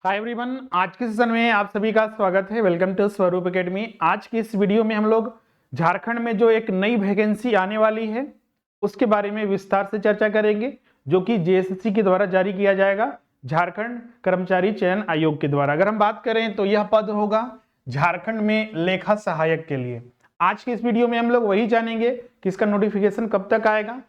Hi everyone, आज के session में आप सभी का स्वागत है। वेलकम टू स्वरूप एकेडमी। आज की इस वीडियो में हम लोग झारखंड में जो एक नई वैकेंसी आने वाली है उसके बारे में विस्तार से चर्चा करेंगे, जो कि जेएसएससी के द्वारा जारी किया जाएगा, झारखंड कर्मचारी चयन आयोग के द्वारा। अगर हम बात करें तो यह पद होगा झारखंड में लेखा सहायक के लिए। आज की इस वीडियो में हम लोग वही जानेंगे कि इसका नोटिफिकेशन कब तक आएगा,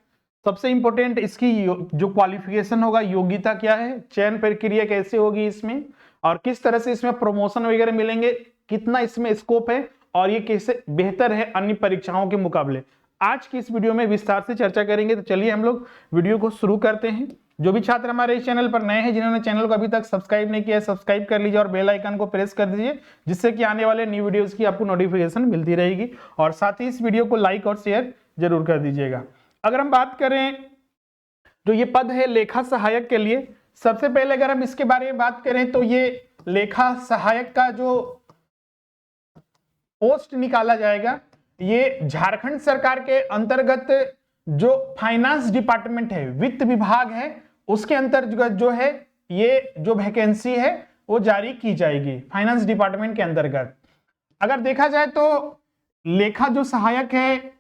सबसे इंपॉर्टेंट इसकी जो क्वालिफिकेशन होगा, योग्यता क्या है, चयन प्रक्रिया कैसे होगी इसमें, और किस तरह से इसमें प्रमोशन वगैरह मिलेंगे, कितना इसमें स्कोप है और ये कैसे बेहतर है अन्य परीक्षाओं के मुकाबले। आज की इस वीडियो में विस्तार से चर्चा करेंगे। तो चलिए हम लोग वीडियो को शुरू करते हैं। जो भी छात्र हमारे इस चैनल पर नए हैं, जिन्होंने चैनल को अभी तक सब्सक्राइब नहीं किया है, सब्सक्राइब कर लीजिए और बेल आइकन को प्रेस कर दीजिए, जिससे कि आने वाले न्यू वीडियोस की आपको नोटिफिकेशन मिलती रहेगी। और साथ ही इस वीडियो को लाइक और शेयर जरूर कर दीजिएगा। अगर हम बात करें जो ये पद है लेखा सहायक के लिए, सबसे पहले अगर हम इसके बारे में बात करें तो ये लेखा सहायक का जो पोस्ट निकाला जाएगा, ये झारखंड सरकार के अंतर्गत जो फाइनेंस डिपार्टमेंट है, वित्त विभाग है, उसके अंतर्गत जो है ये जो वैकेंसी है वो जारी की जाएगी फाइनेंस डिपार्टमेंट के अंतर्गत। अगर देखा जाए तो लेखा जो सहायक है,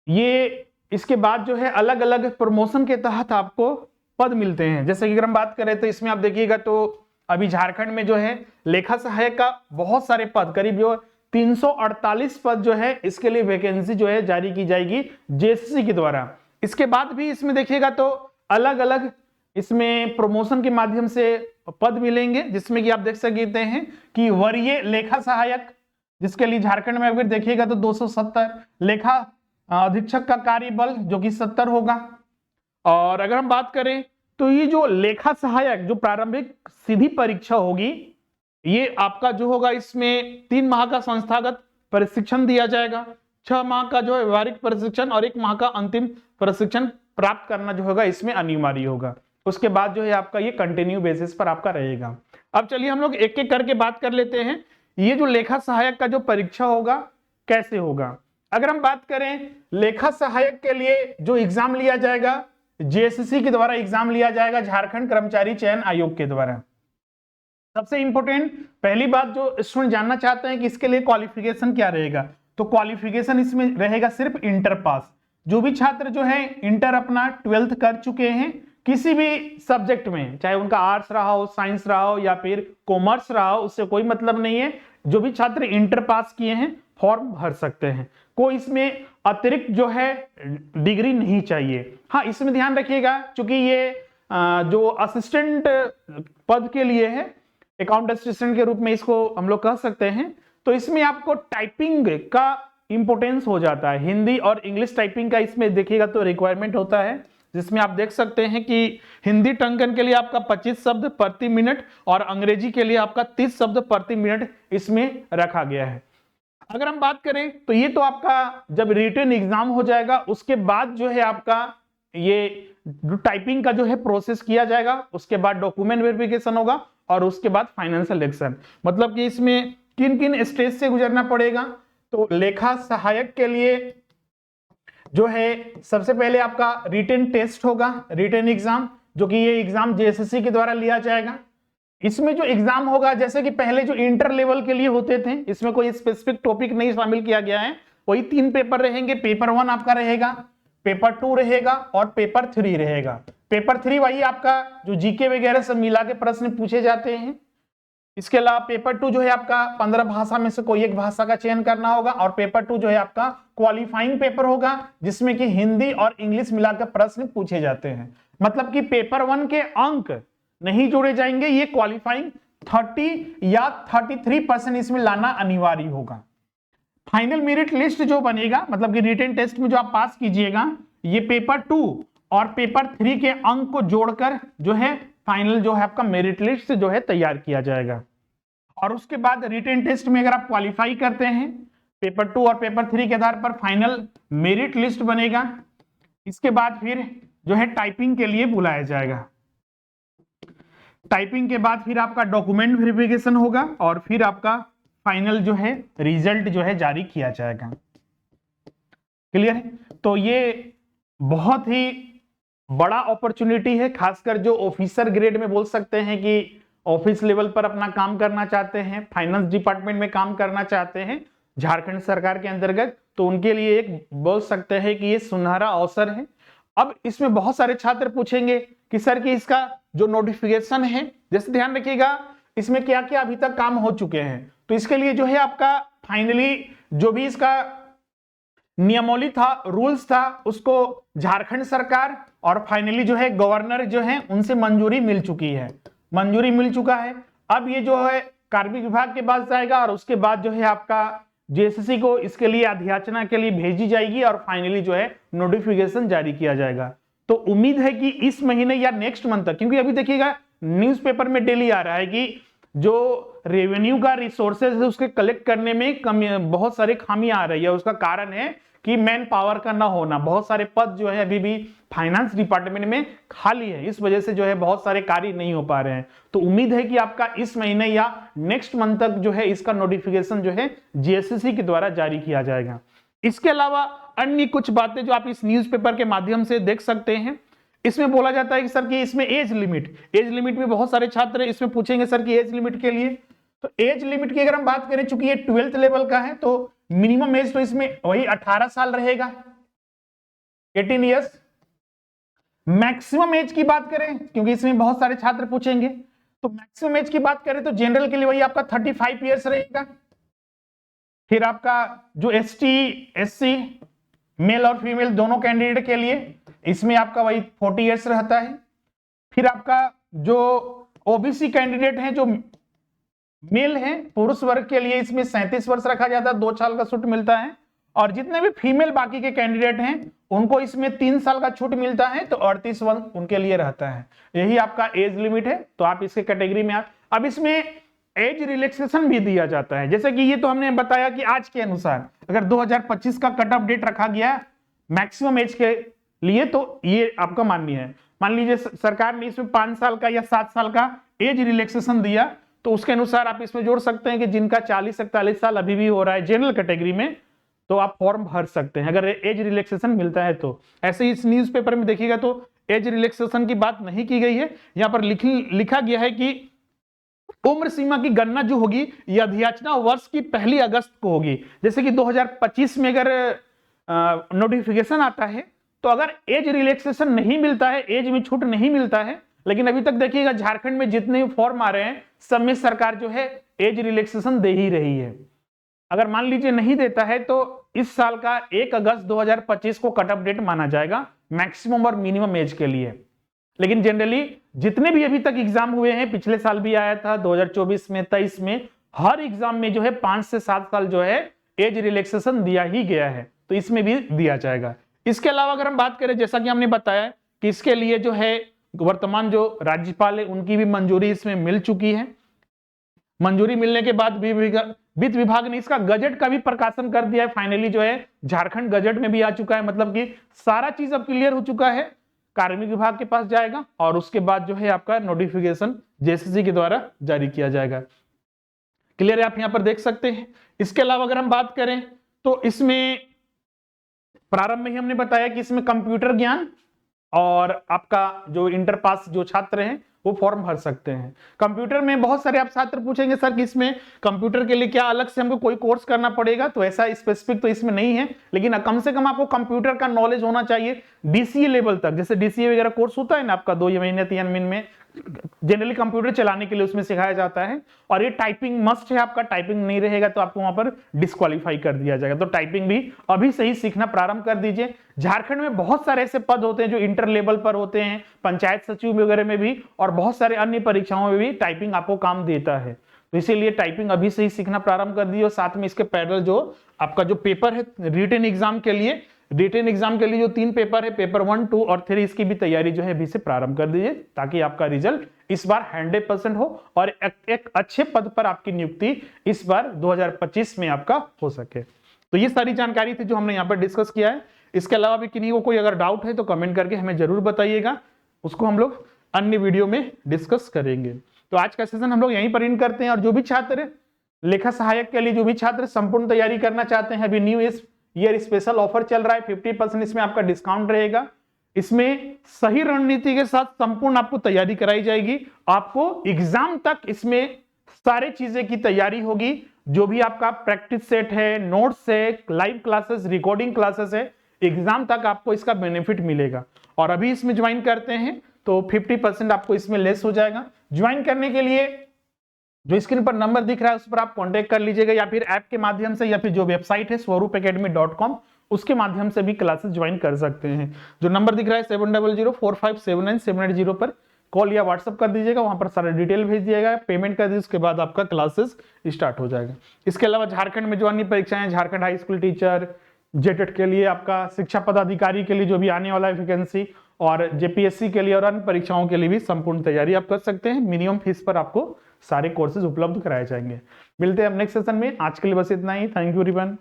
ये इसके बाद जो है अलग अलग प्रमोशन के तहत आपको पद मिलते हैं। जैसे कि अगर हम बात करें तो इसमें आप देखिएगा तो अभी झारखंड में जो है लेखा सहायक का बहुत सारे पद, करीब जो 348 पद जो है, इसके लिए वैकेंसी जो है जारी की जाएगी जेएसएससी के द्वारा। इसके बाद भी इसमें देखिएगा तो अलग अलग इसमें प्रमोशन के माध्यम से पद मिलेंगे, जिसमें कि आप देख सकते हैं कि वरीय लेखा सहायक, जिसके लिए झारखंड में अगर देखिएगा तो 270, लेखा अधीक्षक का कार्यबल जो कि 70 होगा। और अगर हम बात करें तो ये जो लेखा सहायक जो प्रारंभिक सीधी परीक्षा होगी, ये आपका जो होगा इसमें 3 माह का संस्थागत प्रशिक्षण दिया जाएगा, 6 माह का जो है व्यवहारिक प्रशिक्षण और 1 माह का अंतिम प्रशिक्षण प्राप्त करना जो होगा इसमें अनिवार्य होगा। उसके बाद जो है आपका ये कंटिन्यू बेसिस पर आपका रहेगा। अब चलिए हम लोग एक एक करके बात कर लेते हैं, ये जो लेखा सहायक का जो परीक्षा होगा कैसे होगा। अगर हम बात करें लेखा सहायक के लिए जो एग्जाम लिया जाएगा, जेएसएससी के द्वारा एग्जाम लिया जाएगा, झारखंड कर्मचारी चयन आयोग के द्वारा। सबसे इंपॉर्टेंट पहली बात जो स्टूडेंट जानना चाहते हैं कि इसके लिए क्वालिफिकेशन क्या रहेगा, तो क्वालिफिकेशन इसमें रहेगा सिर्फ इंटर पास। जो भी छात्र जो है इंटर अपना 12th कर चुके हैं किसी भी सब्जेक्ट में, चाहे उनका आर्ट्स रहा हो, साइंस रहा हो या फिर कॉमर्स रहा हो, उससे कोई मतलब नहीं है। जो भी छात्र इंटर पास किए हैं फॉर्म भर सकते हैं, कोई इसमें अतिरिक्त जो है डिग्री नहीं चाहिए। हाँ, इसमें ध्यान रखिएगा क्योंकि ये जो असिस्टेंट पद के लिए है, अकाउंट असिस्टेंट के रूप में इसको हम लोग कह सकते हैं, तो इसमें आपको टाइपिंग का इंपॉर्टेंस हो जाता है। हिंदी और इंग्लिश टाइपिंग का इसमें देखिएगा तो रिक्वायरमेंट होता है, जिसमें आप देख सकते हैं कि हिंदी टंकन के लिए आपका 25 शब्द प्रति मिनट और अंग्रेजी के लिए आपका 30 शब्द प्रति मिनट इसमें रखा गया है। अगर हम बात करें तो ये तो आपका जब रिटन एग्जाम हो जाएगा उसके बाद जो है आपका ये टाइपिंग का जो है प्रोसेस किया जाएगा, उसके बाद डॉक्यूमेंट वेरिफिकेशन होगा और उसके बाद फाइनल सिलेक्शन। मतलब कि इसमें किन किन स्टेज से गुजरना पड़ेगा, तो लेखा सहायक के लिए जो है सबसे पहले आपका रिटन टेस्ट होगा, रिटन एग्जाम, जो कि ये एग्जाम जेएसएससी के द्वारा लिया जाएगा। इसमें जो एग्जाम होगा जैसे कि पहले जो इंटर लेवल के लिए होते थे, इसमें कोई स्पेसिफिक टॉपिक नहीं शामिल किया गया है, वही 3 पेपर रहेंगे। पेपर 1 आपका रहेगा, पेपर 2 रहेगा और पेपर 3 रहेगा। पेपर 3 वही आपका जो जीके वगैरह सब मिला के प्रश्न पूछे जाते हैं। इसके अलावा पेपर 2 जो है आपका 15 भाषा में से कोई एक भाषा का चयन करना होगा, और पेपर 2 जो है आपका क्वालिफाइंग पेपर होगा, जिसमें कि हिंदी और इंग्लिश मिलाकर प्रश्न पूछे जाते हैं। मतलब कि पेपर 1 के अंक नहीं जोड़े जाएंगे, ये क्वालिफाइंग 30 या 33% इसमें लाना अनिवार्य होगा। फाइनल मेरिट लिस्ट जो बनेगा, मतलब कि रिटन टेस्ट में जो आप पास कीजिएगा, ये पेपर 2 और पेपर 3 के अंक को जोड़कर जो है फाइनल जो है आपका मेरिट लिस्ट जो है तैयार किया जाएगा। और उसके बाद रिटन टेस्ट में अगर आप क्वालिफाई करते हैं पेपर 2 और पेपर 3 के आधार पर फाइनल मेरिट लिस्ट बनेगा। इसके बाद फिर जो है टाइपिंग के लिए बुलाया जाएगा। टाइपिंग के बाद फिर आपका डॉक्यूमेंट वेरिफिकेशन होगा और फिर आपका फाइनल जो है रिजल्ट जो है जारी किया जाएगा। क्लियर है? तो ये बहुत ही बड़ा अपॉर्चुनिटी है, खासकर जो ऑफिसर ग्रेड में बोल सकते हैं कि ऑफिस लेवल पर अपना काम करना चाहते हैं, फाइनेंस डिपार्टमेंट में काम करना चाहते हैं झारखंड सरकार के अंतर्गत, तो उनके लिए एक बोल सकते हैं कि ये सुनहरा अवसर है। अब इसमें बहुत सारे छात्र पूछेंगे कि सर कि इसका जो नोटिफिकेशन है, जैसे ध्यान रखिएगा इसमें क्या क्या अभी तक काम हो चुके हैं, तो इसके लिए जो है आपका फाइनली जो भी इसका नियमावली था, रूल्स था, उसको झारखंड सरकार और फाइनली जो है गवर्नर जो है उनसे मंजूरी मिल चुकी है, मंजूरी मिल चुका है। अब ये जो है कार्मिक विभाग के पास जाएगा और उसके बाद जो है आपका जेएसएससी को इसके लिए अध्याचना के लिए भेजी जाएगी और फाइनली जो है नोटिफिकेशन जारी किया जाएगा। तो उम्मीद है कि इस महीने या नेक्स्ट मंथ तक, क्योंकि अभी देखिएगा न्यूज़पेपर में डेली आ रहा है कि जो रेवेन्यू का रिसोर्सेज है उसके कलेक्ट करने में कमी, बहुत सारे खामी आ रही है। उसका कारण है कि मैन पावर का ना होना, बहुत सारे पद जो है अभी भी फाइनेंस डिपार्टमेंट में खाली है, इस वजह से जो है बहुत सारे कार्य नहीं हो पा रहे हैं। तो उम्मीद है कि आपका इस महीने या नेक्स्ट मंथ तक जो है इसका नोटिफिकेशन जो है जेएसएससी के द्वारा जारी किया जाएगा। इसके अलावा अन्य कुछ बातें जो आप इस न्यूज़पेपर के माध्यम से देख सकते हैं, इसमें बोला जाता है कि सर कि इसमें एज लिमिट में बहुत सारे छात्र इसमें पूछेंगे सर कि एज लिमिट के लिए, तो एज लिमिट की अगर हम बात करें, चूंकि ये 12th लेवल का है तो मिनिमम एज तो इसमें वही 18 साल रहेगा, 18 इयर्स। मैक्सिमम एज की बात करें, क्योंकि इसमें बहुत सारे छात्र पूछेंगे, तो मैक्सिमम एज की बात करें तो जनरल के लिए वही आपका 35 इयर्स रहेगा। फिर आपका जो एसटी एससी मेल और फीमेल दोनों कैंडिडेट के लिए इसमें आपका वही 40 इयर्स रहता है। फिर आपका जो ओबीसी कैंडिडेट हैं जो मेल हैं पुरुष वर्ग के लिए इसमें 37 वर्ष रखा जाता है, 2 साल का छूट मिलता है। और जितने भी फीमेल बाकी के कैंडिडेट हैं उनको इसमें 3 साल का छूट मिलता है, तो 38 वर्ष उनके लिए रहता है। यही आपका एज लिमिट है, तो आप इसके कैटेगरी में अब इसमें एज रिलैक्सेशन भी दिया जाता है, जैसे कि ये तो हमने बताया कि आज के अनुसार अगर 2025 का कट ऑफ डेट रखा गया मैक्सिमम एज के लिए, तो ये आपका मान्य है। मान लीजिए सरकार ने इसमें 5 साल का या 7 साल का एज रिलैक्सेशन दिया, तो उसके अनुसार आप इसमें जोड़ सकते हैं कि जिनका 40-41 साल अभी भी हो रहा है जनरल कैटेगरी में, तो आप फॉर्म भर सकते हैं अगर एज रिलैक्सेशन मिलता है तो। ऐसे ही इस न्यूज़पेपर में देखिएगा तो एज रिलैक्सेशन की बात नहीं की गई है, यहां पर लिखा गया है कि उम्र सीमा की गणना जो होगी यह अध्याचना वर्ष की 1 अगस्त को होगी। जैसे कि 2025 में अगर नोटिफिकेशन आता है तो अगर एज रिलैक्सेशन नहीं मिलता है, एज में छूट नहीं मिलता है, लेकिन अभी तक देखिएगा झारखंड में जितने फॉर्म आ रहे हैं सब में सरकार जो है एज रिलैक्सेशन दे ही रही है। अगर मान लीजिए नहीं देता है तो इस साल का 1 अगस्त 2025 को कट ऑफ डेट माना जाएगा मैक्सिमम और मिनिमम एज के लिए। लेकिन जनरली जितने भी अभी तक एग्जाम हुए हैं, पिछले साल भी आया था 2024 में 23 में, हर एग्जाम में जो है 5 से 7 साल जो है एज रिलैक्सेशन दिया ही गया है, तो इसमें भी दिया जाएगा। इसके अलावा अगर हम बात करें, जैसा कि हमने बताया कि इसके लिए जो है वर्तमान जो राज्यपाल है उनकी भी मंजूरी इसमें मिल चुकी है। मंजूरी मिलने के बाद वित्त विभाग ने इसका गजट का भी प्रकाशन कर दिया है, फाइनली जो है झारखंड गजट में भी आ चुका है, मतलब कि सारा चीज अब क्लियर हो चुका है। कार्मिक विभाग के पास जाएगा और उसके बाद जो है आपका नोटिफिकेशन जेएसएससी के द्वारा जारी किया जाएगा। क्लियर है, आप यहां पर देख सकते हैं। इसके अलावा अगर हम बात करें तो इसमें प्रारंभ में ही हमने बताया कि इसमें कंप्यूटर ज्ञान और आपका जो इंटर पास जो छात्र हैं वो फॉर्म भर सकते हैं। कंप्यूटर में बहुत सारे आप छात्र पूछेंगे सर कि इसमें कंप्यूटर के लिए क्या अलग से हमको कोई कोर्स करना पड़ेगा, तो ऐसा स्पेसिफिक तो इसमें नहीं है, लेकिन कम से कम आपको कंप्यूटर का नॉलेज होना चाहिए डीसीए लेवल तक। जैसे डीसीए वगैरह कोर्स होता है ना आपका 2 महीने 3 महीने में, जनरली कंप्यूटर चलाने के लिए उसमें सिखाया जाता है। और ये टाइपिंग मस्ट है आपका, टाइपिंग नहीं रहेगा तो आपको वहां पर डिस्क्वालीफाई कर दिया जाएगा। तो टाइपिंग भी अभी से ही सीखना प्रारंभ कर दीजिए। झारखंड में बहुत सारे ऐसे पद होते हैं जो इंटर लेवल पर होते हैं, पंचायत सचिव वगैरह में भी, और बहुत सारे अन्य परीक्षाओं में भी टाइपिंग आपको काम देता है। तो इसीलिए टाइपिंग अभी से ही सीखना प्रारंभ कर दिए। और साथ में इसके पैरेलल जो आपका जो पेपर है रिटन एग्जाम के लिए, जो 3 पेपर है, पेपर 1, 2 और 3, इसकी भी तैयारी जो है अभी से प्रारंभ कर दीजिए, ताकि आपका रिजल्ट इस बार 100% हो और एक अच्छे पद पर आपकी नियुक्ति इस बार 2025 में आपका हो सके। तो ये सारी जानकारी थी जो हमने यहाँ पर डिस्कस किया है। इसके अलावा भी किन्हीं को कोई अगर डाउट है तो कमेंट करके हमें जरूर बताइएगा, उसको हम लोग अन्य वीडियो में डिस्कस करेंगे। तो आज का सेशन हम लोग यहीं पर एंड करते हैं। और जो भी छात्र लेखा सहायक के लिए जो भी छात्र संपूर्ण तैयारी करना चाहते हैं, अभी न्यू ईयर स्पेशल ऑफर चल रहा है, 50% इसमें आपका डिस्काउंट रहेगा। इसमें सही रणनीति के साथ संपूर्ण आपको तैयारी कराई जाएगी। आपको एग्जाम तक इसमें सारे चीजें की तैयारी होगी। जो भी आपका प्रैक्टिस सेट है, नोट्स है, लाइव क्लासेस, रिकॉर्डिंग क्लासेस है, एग्जाम तक आपको इसका बेनिफिट मिलेगा। और अभी इसमें ज्वाइन करते हैं तो 50% आपको इसमें लेस हो जाएगा। ज्वाइन करने के लिए जो स्क्रीन पर नंबर दिख रहा है उस पर आप कांटेक्ट कर लीजिएगा, या फिर ऐप के माध्यम से, या फिर जो वेबसाइट है स्वरूपacademy.com उसके माध्यम से भी क्लासेस ज्वाइन कर सकते हैं। जो नंबर दिख रहा है 7004579780 पर कॉल या व्हाट्सएप कर दीजिएगा, वहां पर सारा डिटेल भेज दिएगा, पेमेंट कर दीजिए, उसके बाद आपका क्लासेस स्टार्ट हो जाएगा। इसके अलावा झारखंड में जो अन्य परीक्षाएं, Jharkhand high school teacher, JTET के लिए, आपका शिक्षा पदाधिकारी के लिए जो भी आने वाला है वैकेंसी, और जेपीएससी के लिए और अन्य परीक्षाओं के लिए भी संपूर्ण तैयारी आप कर सकते हैं। मिनिमम फीस पर आपको सारे कोर्सेज उपलब्ध कराए जाएंगे। मिलते हैं अब नेक्स्ट सेशन में। आज के लिए बस इतना ही। Thank you everyone.